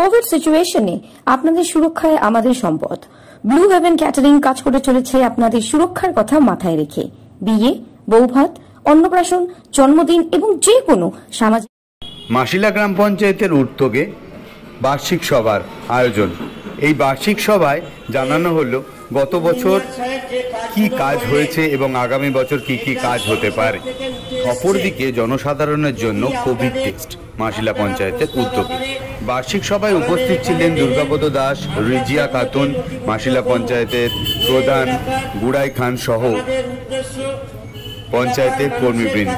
Covid সিচুয়েশনে আপনাদের সুরক্ষায় আমাদের সম্পদ। ব্লু হেভেন ক্যাটারিং কাজ করে চলেছে আপনাদের সুরক্ষার কথা মাথায় রেখে। বিয়ে, বৌভাত, অন্নপ্রাশন, জন্মদিন এবং যে কোনো সামাজিক। মাসিলা গ্রাম পঞ্চায়েতের উদ্যোগে বার্ষিক সভার আয়োজন। এই বার্ষিক সভায় জানানো হলো গত বছর কি কাজ হয়েছে এবং আগামী বছর কি কি কাজ হতে পারে। অপরদিকে জনসাধারণের জন্য কোভিড টেস্ট মাসিলা পঞ্চায়েতের উদ্যোগে। বার্ষিক সভায় উপস্থিত ছিলেন দুর্গাপদ দাস, রিজিয়া খাতুন, মাসিলা পঞ্চায়েতের প্রধান গুড়াই খান সহ পঞ্চায়েতের কর্মীবৃন্দ।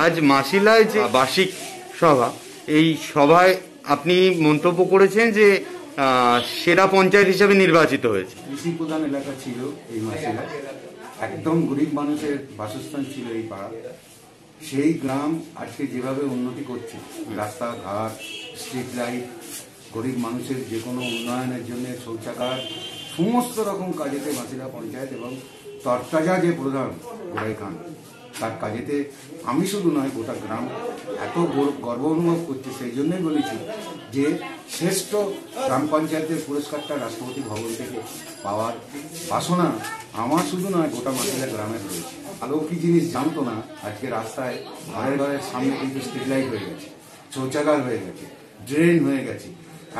আজ মাসিলায় যে বার্ষিক সভা, এই সভায় আপনি মন্তব্য করেছেন যে সেরা পঞ্চায়েত হিসাবে নির্বাচিত হয়েছে। কৃষি প্রধান এলাকা ছিল এই মাসিলা, একদম গরিব মানুষের বাসস্থান ছিল এই পাড়া। সেই গ্রাম আজকে যেভাবে উন্নতি করছে, রাস্তাঘাট, স্ট্রিট লাইট, গরিব মানুষের যে কোনো উন্নয়নের জন্য শৌচাগার, সমস্ত রকম কাজেতে মাসিলা পঞ্চায়েত এবং তরতাজা যে প্রধান গুড়াই খান, তার কাজেতে আমি শুধু নয় গোটা গ্রাম এত গর্ব অনুভব করছে। সেই জন্যই বলেছি যে শ্রেষ্ঠ গ্রাম পঞ্চায়েতের পুরস্কারটা রাষ্ট্রপতি ভবন থেকে পাওয়ার বাসনা আমার শুধু নয় গোটা মাসিলা গ্রামের রয়েছে। আলো কি জিনিস জানতো না, আজকে রাস্তায় ঘরের ঘরের সামনে কিন্তু স্ট্রিট লাইট হয়ে গেছে, শৌচাগার হয়ে গেছে, ড্রেন হয়ে গেছে।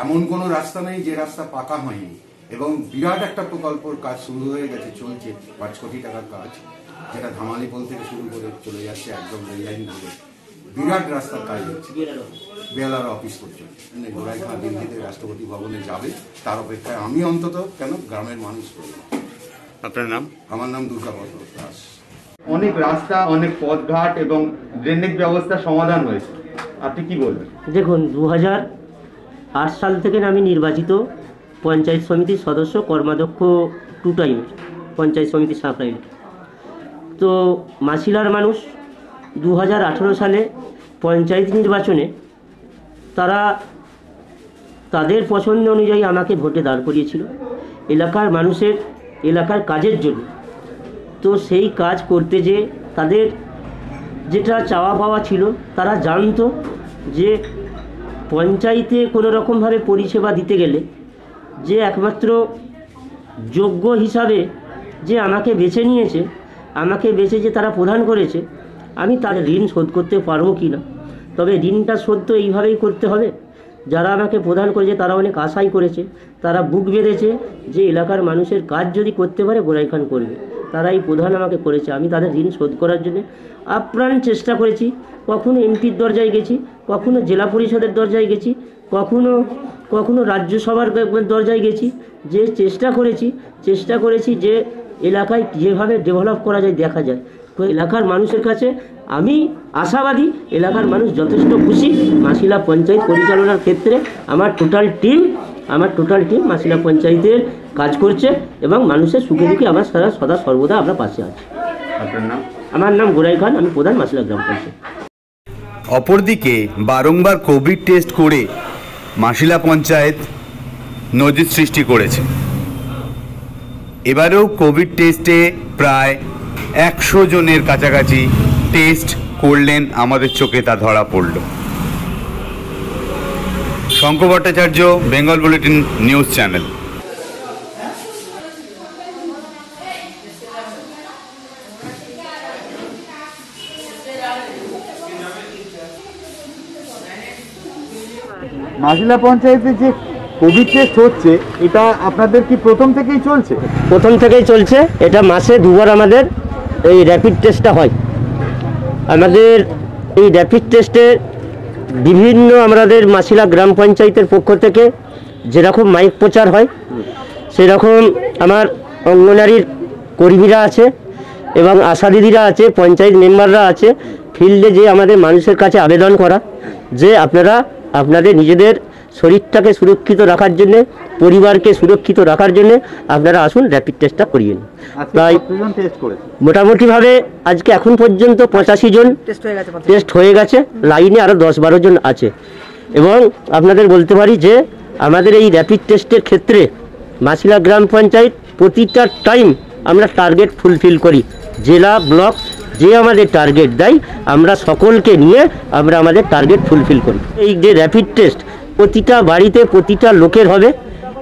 এমন কোনো রাস্তা নেই যে রাস্তা পাকা হয়নি। এবং বিরাট একটা প্রকল্পর কাজ শুরু হয়ে গেছে, চলছে 5 কোটি টাকার কাজ, যেটা ধামালিপোল থেকে শুরু করে চলে যাচ্ছে একদম রেল লাইন ধরে। বিরাট রাস্তার কাজ হচ্ছে বেলার অফিস পর্যন্ত। গোড়াই খান দিল্লিতে রাষ্ট্রপতি ভবনে যাবে, তার অপেক্ষায় আমি অন্তত কেন গ্রামের মানুষ করি। আপনার নাম? আমার নাম দুর্গাপদ দাস। অনেক রাস্তা, অনেক পথঘাট এবং ড্রেনেজ ব্যবস্থার সমাধান হয়েছে, আপনি কি বলবেন? দেখুন, 2008 সাল থেকে আমি নির্বাচিত পঞ্চায়েত সমিতির সদস্য, কর্মাধ্যক্ষ 2 টাইম পঞ্চায়েত সমিতি সাঁকরাইল। তো মাসিলার মানুষ 2018 সালে পঞ্চায়েত নির্বাচনে তারা তাদের পছন্দ অনুযায়ী আমাকে ভোটে দাঁড় করিয়েছিল এলাকার মানুষের এলাকার কাজের জন্য। তো সেই কাজ করতে যে তাদের যেটা চাওয়া পাওয়া ছিল, তারা জানতো যে পঞ্চায়েতে কোনো রকমভাবে পরিষেবা দিতে গেলে যে একমাত্র যোগ্য হিসাবে যে আমাকে বেছে নিয়েছে, আমাকে বেছে যে তারা প্রদান করেছে, আমি তাদের ঋণ শোধ করতে পারবো কি না। তবে ঋণটা শোধ তো এইভাবেই করতে হবে। যারা আমাকে প্রদান করেছে তারা অনেক আশাই করেছে, তারা বুক বেঁধেছে যে এলাকার মানুষের কাজ যদি করতে পারে গোড়াই খান করবে। তারা এই প্রধান আমাকে করেছে, আমি তাদের ঋণ শোধ করার জন্য আপ্রাণ চেষ্টা করেছি। কখনো এমপির দরজায় গেছি, কখনো জেলা পরিষদের দরজায় গেছি, কখনো রাজ্যসভার দরজায় গেছি। যে চেষ্টা করেছি যে এলাকায় যেভাবে ডেভেলপ করা যায় দেখা যায়। তো এলাকার মানুষের কাছে আমি আশাবাদী, এলাকার মানুষ যথেষ্ট খুশি। মাসিলা পঞ্চায়েত পরিচালনার ক্ষেত্রে আমার টোটাল টিম মাসিলা পঞ্চায়েতের কাজ করছে এবং মানুষের সুখে দুঃখে আমার সদা সর্বদা আমরা পাশে আছি। আপনার নাম? আমার নাম গোড়াই খান, আমি প্রধান মাসিলা গ্রাম পঞ্চায়েত। অপরদিকে বারংবার কোভিড টেস্ট করে মাসিলা পঞ্চায়েত নজির সৃষ্টি করেছে। এবারেও কোভিড টেস্টে প্রায় 100 জনের কাছাকাছি টেস্ট করলেন, আমাদের চোখে তা ধরা পড়ল। Shankar Bhattacharya, Bengal bulletin news channel. Masila পঞ্চায়েতে যে কোভিড টেস্ট হচ্ছে, এটা আপনাদের কি প্রথম থেকেই চলছে? প্রথম থেকেই চলছে। এটা মাসে 2 বার আমাদের এই র্যাপিড টেস্টটা হয়। আমাদের এই র্যাপিড টেস্টে বিভিন্ন আমাদের মাসিলা গ্রাম পঞ্চায়েতের পক্ষ থেকে যেরকম মাইক প্রচার হয়, সেরকম আমার অঙ্গনারীর কর্মীরা আছে এবং আশা দিদিরা আছে, পঞ্চায়েত মেম্বাররা আছে। ফিল্ডে যে আমাদের মানুষের কাছে আবেদন করা যে আপনারা আপনাদের নিজেদের শরীরটাকে সুরক্ষিত রাখার জন্যে, পরিবারকে সুরক্ষিত রাখার জন্যে আপনারা আসুন, র্যাপিড টেস্টটা করিয়ে নিন। তাই মোটামুটিভাবে আজকে এখন পর্যন্ত 85 জন টেস্ট হয়ে গেছে। লাইনে আরও 10-12 জন আছে। এবং আপনাদের বলতে পারি যে আমাদের এই র্যাপিড টেস্টের ক্ষেত্রে মাসিলা গ্রাম পঞ্চায়েত প্রতিটা টাইম আমরা টার্গেট ফুলফিল করি। জেলা ব্লক যে আমাদের টার্গেট দেয়, আমরা সকলকে নিয়ে আমরা আমাদের টার্গেট ফুলফিল করি। এই যে র্যাপিড টেস্ট প্রতিটা বাড়িতে প্রতিটা লোকের হবে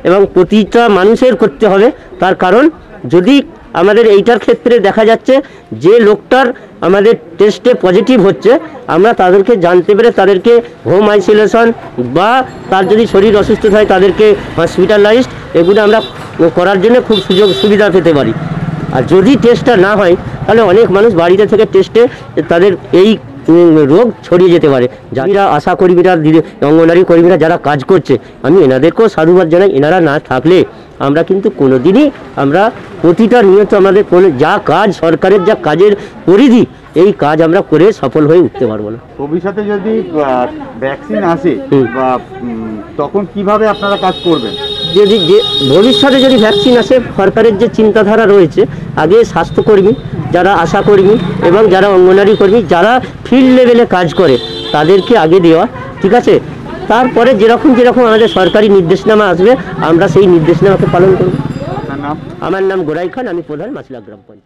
এবং প্রতিটা মানুষের করতে হবে। তার কারণ যদি আমাদের এইটার ক্ষেত্রে দেখা যাচ্ছে যে লোকটার আমাদের টেস্টে পজিটিভ হচ্ছে, আমরা তাদেরকে জানতে পেরে তাদেরকে হোম আইসোলেশন বা তার যদি শরীর অসুস্থ হয় তাদেরকে হসপিটালাইজড এগুলো আমরা করার জন্য খুব সুবিধা পেতে পারি। আর যদি টেস্টটা না হয় তাহলে অনেক মানুষ বাড়িতে থেকে টেস্টে তাদের এই রোগ ছড়িয়ে যেতে পারে। যারা আশা কর্মীরা, অঙ্গনওয়াড়ি কর্মীরা যারা কাজ করছে, আমি এনাদেরকেও সাধুবাদ জানাই। এনারা না থাকলে আমরা কিন্তু কোনোদিনই আমরা প্রতিটা নিয়ত আমাদের যা কাজ সরকারের যা কাজের পরিধি, এই কাজ আমরা করে সফল হয়ে উঠতে পারবো না। ভবিষ্যতে যদি ভ্যাকসিন আসে বা তখন কিভাবে আপনারা কাজ করবেন? যদি ভবিষ্যতে যদি ভ্যাকসিন আসে, সরকারের যে চিন্তাধারা রয়েছে, আগে স্বাস্থ্যকর্মী, যারা আশাকর্মী এবং যারা অঙ্গনওয়াড়ি কর্মী, যারা ফিল্ড লেভেলে কাজ করে তাদেরকে আগে দেওয়া, ঠিক আছে? তারপরে যেরকম আমাদের সরকারি নির্দেশনামা আসবে আমরা সেই নির্দেশনামাকে পালন করব। আপনার নাম? আমার নাম গোরাই খান, আমি প্রধান মাছিলা গ্রাম পঞ্চায়েত।